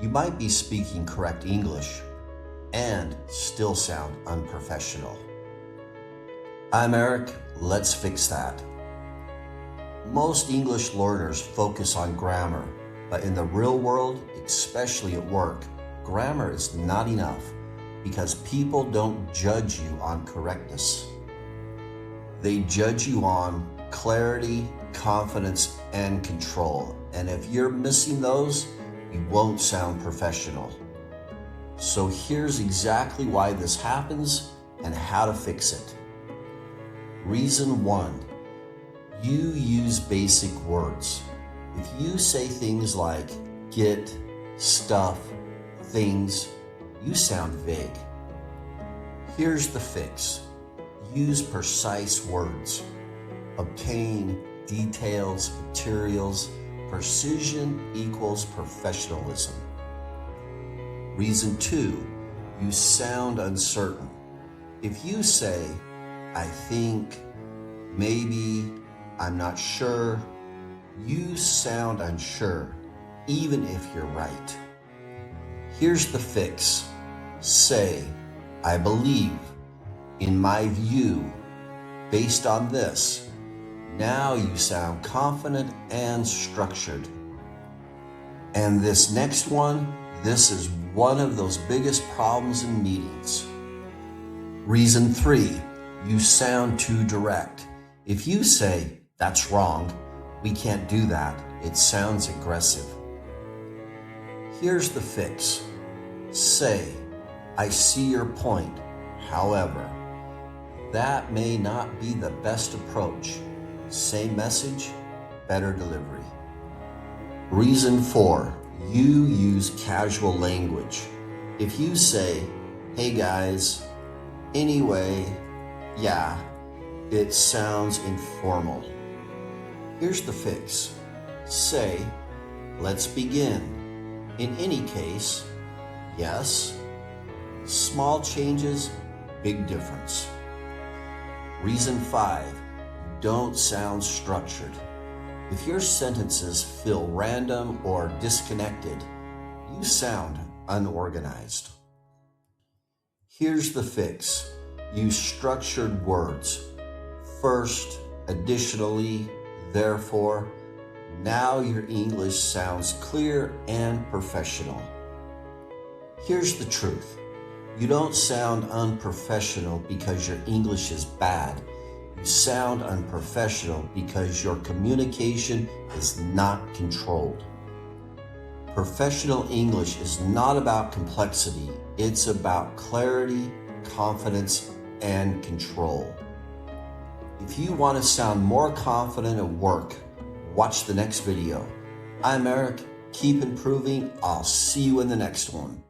You might be speaking correct English and still sound unprofessional. I'm Eric, let's fix that. Most English learners focus on grammar, but in the real world, especially at work, grammar is not enough because people don't judge you on correctness. They judge you on clarity, confidence, and control. And if you're missing those, you won't sound professional. So here's exactly why this happens and how to fix it. Reason 1, you use basic words. If you say things like get, stuff, things, you sound vague. Here's the fix. Use precise words. Obtain, details, materials. Precision equals professionalism. Reason 2, you sound uncertain. If you say, I think, maybe, I'm not sure, you sound unsure, even if you're right. Here's the fix. Say, I believe, in my view, based on this. Now you sound confident and structured. And this next one, this is one of those biggest problems in meetings. Reason 3, you sound too direct. If you say, that's wrong, we can't do that, it sounds aggressive. Here's the fix. Say, I see your point. However, that may not be the best approach. Same message, better delivery. Reason 4, you use casual language. If you say, hey guys, anyway, yeah, it sounds informal. Here's the fix. Say, let's begin. In any case, yes. Small changes, big difference. Reason 5, you don't sound structured. If your sentences feel random or disconnected, you sound unorganized. Here's the fix. Use structured words. First, additionally, therefore. Now your English sounds clear and professional. Here's the truth. You don't sound unprofessional because your English is bad. You sound unprofessional because your communication is not controlled. Professional English is not about complexity. It's about clarity, confidence, and control. If you want to sound more confident at work, watch the next video. I'm Eric. Keep improving. I'll see you in the next one.